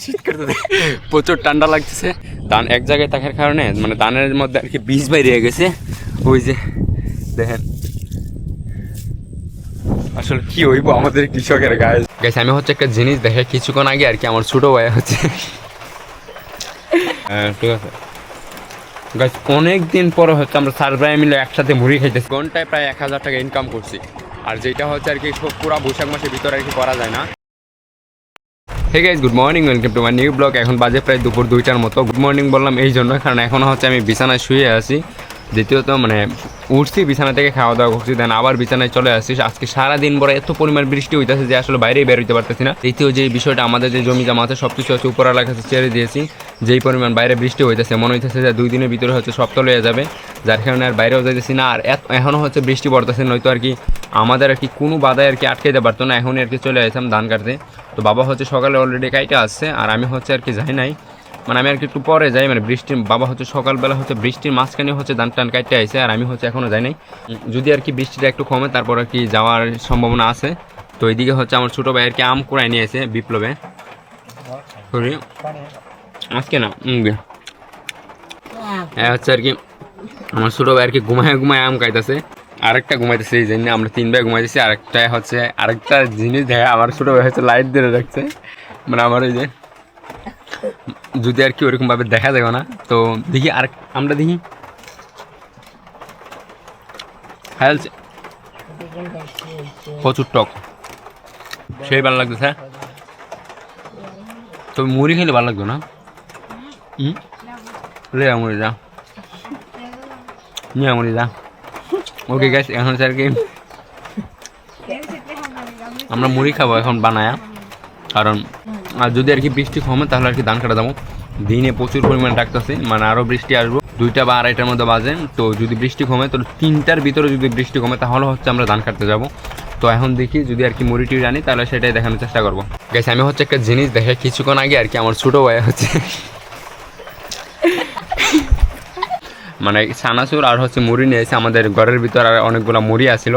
শীত করতে প্রচুর ঠান্ডা লাগতেছে। ধান এক জায়গায় থাকার কারণে মানে ধানের মধ্যে আর কি বীজ বাইরে গেছে। ওই যে দেখেন আসলে কি হইব আমাদের কৃষকের গায়ে। গাইস আমি হচ্ছে একটা জিনিস দেখে কিছুক্ষণ আগে আর কি আমার ছোট ভাই হচ্ছে ঠিক আছে গাইস, অনেক দিন পরে হচ্ছে আমরা চার ভাই মিলে একসাথে মুড়ি খাইতেছি। ঘন্টায় প্রায় 1000 টাকা ইনকাম করছি, আর যেটা হচ্ছে আর কি পুরো বৈশাখ মাসের ভিতরে আর কি করা যায় না। Hey guys, good morning, welcome to my new blog. এখন বাজে প্রায় দুপুর 2টার মতো। গুড মর্নিং বললাম এই জন্য কারণ এখনও হচ্ছে আমি বিছানায় শুয়ে আছি। দ্বিতীয়ত মানে উঠছি বিছানা থেকে, খাওয়া দাওয়া করছি, দেন আবার বিছানায় চলে আসছি। আজকে সারাদিন পরে এত পরিমাণ বৃষ্টি হইতেছে যে আসলে বাইরেই বের হইতে পারতেছি না। দ্বিতীয় যে বিষয়টা, আমাদের যে জমি জামা আছে সব কিছু হচ্ছে উপরওয়ালা কাছে ছেড়ে দিয়েছি। যেই পরিমাণ বাইরে বৃষ্টি হইতেছে মনে হইতেছে যে 2 দিনের ভিতরে হচ্ছে সব তলে যাবে, যার কারণে আর বাইরেও যাইতেছি না। আর এখনও হচ্ছে বৃষ্টি পড়তেছে, নয়তো আর কি আমাদের আর কি কোনো বাধায় আর কি আটকাইতে পারতো না। এখনই আর কি চলে আসলাম ধান কাটতে। তো বাবা হচ্ছে সকালে অলরেডি কাইটা আসছে, আর আমি হচ্ছে আর কি যাই নাই, মানে আমি আর কি একটু পরে যাই। মানে বৃষ্টির বাবা হচ্ছে সকালবেলা হচ্ছে বৃষ্টির মাঝখানে হচ্ছে ধান টান কাটতে আইছে, আর আমি হচ্ছে এখনও যাই নাই। যদি আর কি বৃষ্টিটা একটু কমে তারপর আর কি যাওয়ার সম্ভাবনা আছে। তো এইদিকে হচ্ছে আমার ছোটো ভাই আর কি আম কুড়াই নিয়ে এসে বিপ্লবে আজকে না হচ্ছে আর কি আমার ছোটো ভাই আর কি ঘুমায় ঘুমায় আম খাইতেছে, আরেকটা ঘুমাইতেছে। এই জন্য আমরা 3 ভাই ঘুমাইতেছি। আরেকটা হচ্ছে আরেকটা জিনিস দেখা, আমার ছোটো ভাই হচ্ছে লাইট দিয়ে রাখছে, মানে আমার এই যে যদি আর কি ওরকমভাবে দেখা যাবে না। তো দেখি আর আমরা দেখি খাইছে প্রচুর টক, সেই ভালো লাগতেছে। তবে মুড়ি খেলে ভালো লাগতো না। রে মুড়ি যা নিয়ে মুড়ি যা। ওকে গাইস, এখন আর কি আমরা মুড়ি খাবো এখন বানায়া, কারণ আর যদি আর কি বৃষ্টি কমে তাহলে আর কি ধান কাটা যাবো। দিনে প্রচুর পরিমাণে ডাকতেছে, মানে আরও বৃষ্টি আসবো 2টা বা 2:30টার মধ্যে বাজে। তো যদি বৃষ্টি কমে তো 3টার ভিতরে যদি বৃষ্টি কমে তাহলে হচ্ছে আমরা ধান কাটতে যাবো। তো এখন দেখি যদি আর কি মুড়িটি আনি তাহলে সেটাই দেখানোর চেষ্টা করবো। গাইস আমি হচ্ছে একটা জিনিস দেখে কিছুক্ষণ আগে আর কি আমার ছোটো ভাই হচ্ছে মানে ছানাচুর আর হচ্ছে মুড়ি নিয়েছে। আমাদের ঘরের ভিতর আর অনেকগুলো মুড়ি আসছিল,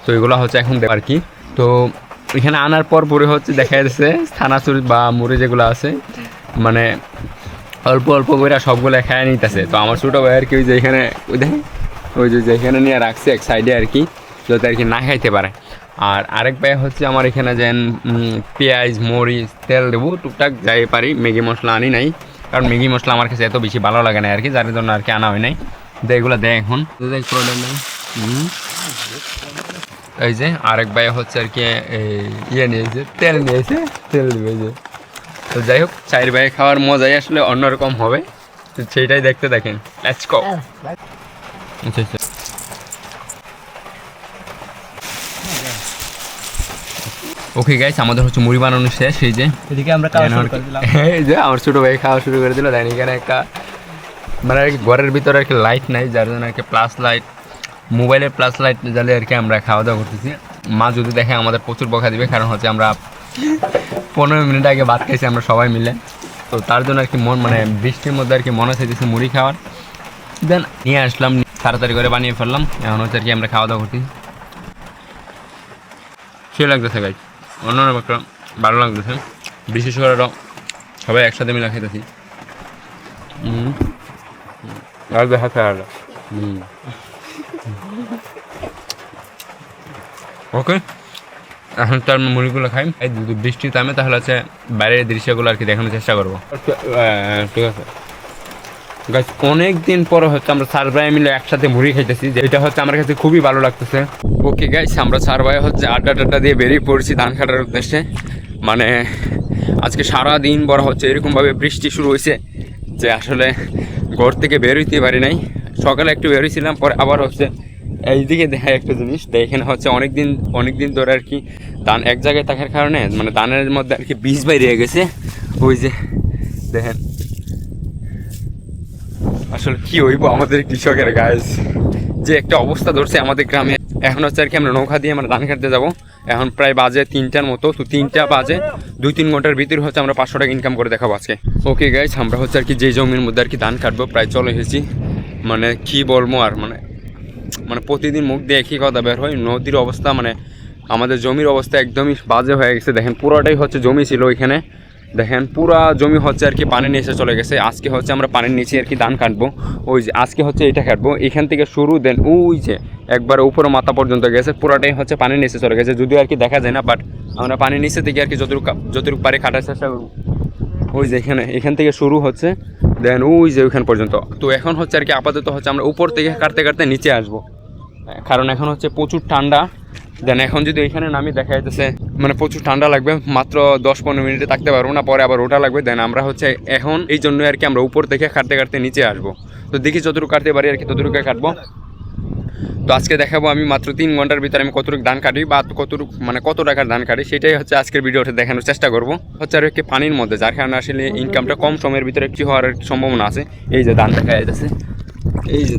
তো এগুলো হচ্ছে এখন দেব আর কি। তো এখানে আনার পর পরে হচ্ছে দেখা যাচ্ছে ছানাচুর বা মুড়ি যেগুলো আছে মানে অল্প অল্প করে সবগুলো খায় নিতেছে। তো আমার ছোটো ভাই আর কি ওই যে এখানে ওই যে যেখানে নিয়ে রাখছে এক সাইডে আর কি, যাতে আর কি না খাইতে পারে। আর আরেক ভাই হচ্ছে আমার এখানে যেন পেঁয়াজ মরিচ তেল দেবো টুকটাক যাই পারি। ম্যাগি মশলা আনি নাই, কারণ ম্যাগি মশলা আমার কাছে এত বেশি ভালো লাগে না আর কি, যার জন্য আর কি আনা হয় নাই। তো এগুলো দেয় এখন এই যে আরেক ভাই হচ্ছে আর কি ইয়ে নিয়েছে, তেল নিয়েছে, তেল দেবে যে। তো যাই হোক, 4 ভাই খাওয়ার মজাই আসলে অন্যরকম হবে, তো সেইটাই দেখতে দেখেন। Let's go. আচ্ছা আচ্ছা ওকে গাইস, আমাদের হচ্ছে মুড়ি বানানো শেষ। এই যে এদিকে আমরা খাওয়া শুরু করে দিলাম। এই যে আমার ছোটো ভাই খাওয়া শুরু করে দিল। দেন এখানে একটা মানে আর কি ঘরের ভিতরে আর কি লাইট নাই, যার জন্য আর কি প্লাস লাইট, মোবাইলের প্লাস লাইট জ্বালিয়ে আর কি আমরা খাওয়া দাওয়া করতেছি। মা যদি দেখে আমাদের প্রচুর বকা দিবে, কারণ হচ্ছে আমরা 15 মিনিট আগে ভাত খাইছি আমরা সবাই মিলে। তো তার জন্য আর কি মন মানে বৃষ্টির মধ্যে আর কি মনে চাইতেছে মুড়ি খাওয়ার। দেন নিয়ে আসলাম, তাড়াতাড়ি করে বানিয়ে ফেললাম। এখন হচ্ছে আর কি আমরা খাওয়া দাওয়া করতেছি। সে লাগতেছে গাইস, অন্যরকম একটা ভালো লাগতেছে, বিশেষ করে সবাই একসাথে মিলে খাইতেছি। আর দেখা খাওয়া ওকে। এখন তো আমি মুড়িগুলো খাই, এই যদি বৃষ্টি থামে তাহলে হচ্ছে বাইরের দৃশ্যগুলো আর কি দেখানোর চেষ্টা করবো। ঠিক আছে গাইস, অনেক দিন পরে হচ্ছে আমরা 4 ভাই মিলে একসাথে মুড়ি খাইতেছি, যেটা হচ্ছে আমার কাছে খুবই ভালো লাগতেছে। ওকে গাইস, আমরা 4 ভাই হচ্ছে আড্ডা দিয়ে বেরিয়ে পড়ছি ধান কাটার উদ্দেশ্যে। মানে আজকে সারা দিন পর হচ্ছে এরকমভাবে বৃষ্টি শুরু হয়েছে যে আসলে ঘর থেকে বের হইতে পারি নাই। সকালে একটু বেরোইছিলাম, পরে আবার হচ্ছে এইদিকে দেখা একটা জিনিস, এখানে হচ্ছে অনেক দিন ধরে আর কি ধান এক জায়গায় থাকার কারণে মানে ধানের মধ্যে আর কি বীজ বাইরে গেছে। ওই যে দেখেন আসলে কি হইব আমাদের কৃষকের গায়ে যে একটা অবস্থা ধরছে আমাদের গ্রামে। এখন হচ্ছে আর কি আমরা নৌকা দিয়ে আমরা ধান কাটতে যাবো। এখন প্রায় বাজে 3টার মতো। তো 3টা বাজে 2-3 ঘন্টার ভিতরে হচ্ছে আমরা 500 টাকা ইনকাম করে দেখাবো আজকে। ওকে গাইস, আমরা হচ্ছে আর কি যে জমির মধ্যে আর কি ধান কাটবো প্রায় চলে এসেছি। মানে কি বলবো আর, মানে প্রতিদিন মুখ দিয়ে একই কথা বের হয়। নদীর অবস্থা মানে আমাদের জমির অবস্থা একদমই বাজে হয়ে গেছে। দেখেন পুরোটাই হচ্ছে জমি ছিল ওইখানে, দেখেন পুরা জমি হচ্ছে আর কি পানির নিচে চলে গেছে। আজকে হচ্ছে আমরা পানির নিচে আর কি ধান কাটবো। ওই যে আজকে হচ্ছে এটা কাটবো, এখান থেকে শুরু দেন ওই যে একবার উপরে মাথা পর্যন্ত গেছে, পুরাটাই হচ্ছে পানির নিচে চলে গেছে। যদিও আর কি দেখা যায় না, বাট আমরা পানির নিচে থেকে আর কি যতটুকু পারে কাটার চেষ্টা করবো। ওই যে এখান থেকে শুরু হচ্ছে, দেন ওই যে ওইখান পর্যন্ত। তো এখন হচ্ছে আর কি আপাতত হচ্ছে আমরা উপর থেকে কাটতে কাটতে নিচে আসবো, কারণ এখন হচ্ছে প্রচুর ঠান্ডা। দেন এখন যদি এখানে নামি দেখা যাইতেছে মানে প্রচুর ঠান্ডা লাগবে, মাত্র 10-15 মিনিটে থাকতে পারবো না, পরে আবার ওটা লাগবে। দেন আমরা হচ্ছে এখন এই জন্য আর কি আমরা উপর থেকে কাটতে কাটতে নিচে আসবো। তো দেখি যতটুকু কাটতে পারি আর কি ততটুকু কাটবো। তো আজকে দেখাবো আমি মাত্র 3 ঘন্টার ভিতরে আমি কতটুকু ধান কাটি বা কতটুকু মানে কত টাকার ধান কাটি, সেটাই হচ্ছে আজকের ভিডিওতে দেখানোর চেষ্টা করবো। হচ্ছে আর কি পানির মধ্যে, যার কারণে আসলে ইনকামটা কম সময়ের ভিতরে একটু হওয়ার সম্ভাবনা আছে। এই যে ধান দেখা যাচ্ছে, এই যে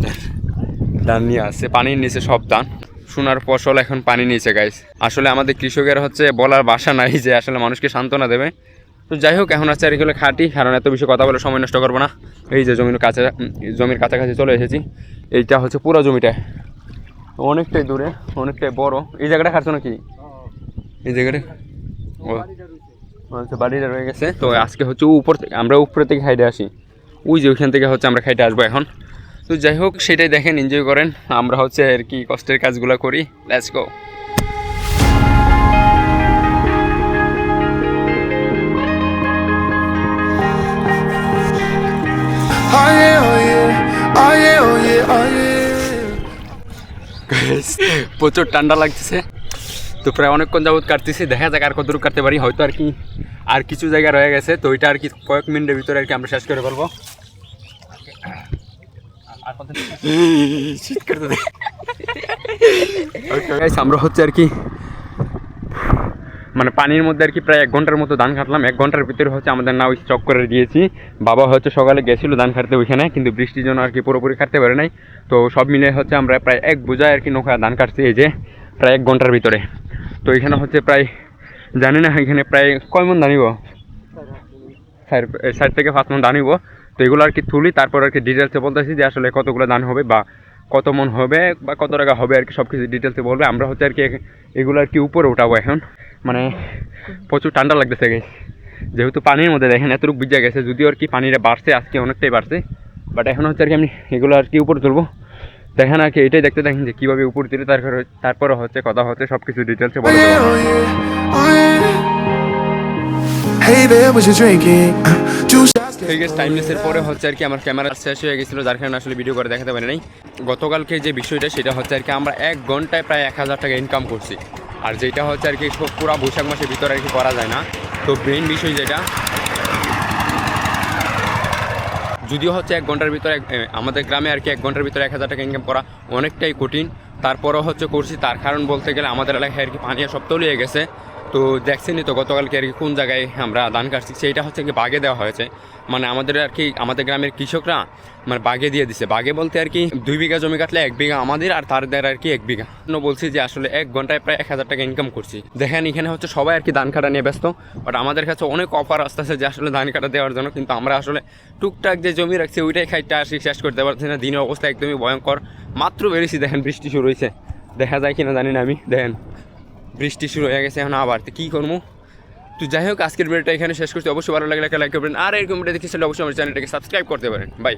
ধান নিয়ে আসছে পানির নিচে, সব ধান সোনার ফসল এখন পানি নিচে গাইস। আসলে আমাদের কৃষকের হচ্ছে বলার ভাষা নাই যে আসলে মানুষকে সান্ত্বনা দেবে। তো যাই হোক, এখন হচ্ছে আর এগুলো খাটি, কারণ এত বেশি কথা বলে সময় নষ্ট করবো না। এই যে জমির কাছাকাছি চলে এসেছি। এইটা হচ্ছে পুরো জমিটা অনেকটাই দূরে, অনেকটাই বড়। এই জায়গাটা খাচ্ছ নাকি? এই জায়গাটা ও আচ্ছা, বাড়িটা রয়ে গেছে। তো আজকে হচ্ছে আমরা উপরে থেকে খাইতে আসি, ওই যে ওইখান থেকে হচ্ছে আমরা খাইতে আসবো এখন। তো যাই হোক, সেটাই দেখেন, এনজয় করেন। আমরা হচ্ছে আর কি কষ্টের কাজগুলো করি। Let's go. প্রচুর ঠান্ডা লাগতেছে, তো প্রায় অনেকক্ষণ যাবত কাটতেছি। দেখা যাক আর কতটুকু কাটতে পারি। হয়তো আর কি আর কিছু জায়গা রয়ে গেছে, তো ওইটা আর কি কয়েক মিনিটের ভিতরে আর কি আমরা শেষ করে ফেলবো। আমরা হচ্ছে আর কি মানে পানির মধ্যে আর কি প্রায় 1 ঘন্টার মতো ধান কাটলাম। 1 ঘন্টার ভিতরে হচ্ছে আমাদের নাও স্টক করে দিয়েছি। বাবা হচ্ছে সকালে গেছিলো ধান কাটতে ওইখানে, কিন্তু বৃষ্টির জন্য আর কি পুরোপুরি কাটতে পারে নাই। তো সব মিলে হচ্ছে আমরা প্রায় 1 বোঝায় আর কি নৌকা ধান কাটছি, এই যে প্রায় 1 ঘন্টার ভিতরে। তো এখানে হচ্ছে প্রায় জানি না এখানে প্রায় কয় মন ধানিব, 4 থেকে 5 মন ধানিব। তো এগুলো আর কি তুলি, তারপর আর কি ডিটেলসে বলতেছি যে আসলে কতগুলো ধান হবে বা কত মন হবে বা কত টাকা হবে আর কি, সব কিছু ডিটেলসে বলবে। আমরা হচ্ছে আর কি এগুলো আর কি উপরে উঠাবো এখন। মানে প্রচুর ঠান্ডা লাগতেছে গাইস, যেহেতু পানির মধ্যে দেখেন এতটুকু ভিজে গেছে। যদিও আর কি পানিটা বাড়ছে, আজকে অনেকটাই বাড়ছে, বাট এখন হচ্ছে আর কি আমি এগুলো আর কি উপরে তুলবো। দেখেন আর কি এটাই দেখতে দেখেন যে কীভাবে উপরে তুলে তারপরে হচ্ছে কথা হচ্ছে সব কিছু ডিটেলসে বলে দেবো। টাইমলেসের পরে হচ্ছে আর কি আমার ক্যামেরা শেষ হয়ে গেছিলো, যার কারণে আসলে ভিডিও করে দেখাতে পারি নাই। গতকালকে যে বিষয়টা সেটা হচ্ছে আর কি আমরা 1 ঘন্টায় প্রায় 1000 টাকা ইনকাম করছি। আর যেটা হচ্ছে আর কি পুরো বৈশাখ মাসের ভিতরে আর কি করা যায় না। তো মেইন বিষয় যেটা, যদিও হচ্ছে 1 ঘন্টার ভিতরে আমাদের গ্রামে আর কি 1 ঘন্টার ভিতরে 1000 টাকা ইনকাম করা অনেকটাই কঠিন। তারপরও হচ্ছে করছি, তার কারণ বলতে গেলে আমাদের এলাকায় আর কি পানি সব তলিয়ে গেছে। তো দেখছেনই তো গতকালকে আর কি কোন জায়গায় আমরা ধান কাটছি, সেইটা হচ্ছে কি বাগে দেওয়া হয়েছে। মানে আমাদের আর কি আমাদের গ্রামের কৃষকরা মানে বাগে দিয়ে দিছে। বাগে বলতে আর কি 2 বিঘা জমি কাটলে 1 বিঘা আমাদের, আর তাদের আর কি 1 বিঘা। বলছি যে আসলে 1 ঘন্টায় প্রায় 1000 টাকা ইনকাম করছি। দেখেন এখানে হচ্ছে সবাই আর কি ধান কাটা নিয়ে ব্যস্ত, বাট আমাদের কাছে অনেক অফার আসতেছে যে আসলে ধান কাটা দেওয়ার জন্য, কিন্তু আমরা আসলে টুকটাক যে জমি রাখছি ওইটাই খাইতে আসি, শেষ করতে পারছি না। দিনের অবস্থা একদমই ভয়ঙ্কর। মাত্র বেরিয়েছি, দেখেন বৃষ্টি শুরু হয়েছে, দেখা যায় কিনা জানি না আমি। দেখেন বৃষ্টি শুরু হয়ে গেছে এখন আবার, তো কী করবো। তো যাই হোক, আজকের ভিডিওটা এখানে শেষ করছি। অবশ্যই ভালো লাগলে একটা লাইক করবেন, আর এরকম ভিডিও দেখতে চাইলে অবশ্যই আমার চ্যানেলটাকে সাবস্ক্রাইব করতে পারেন। বাই।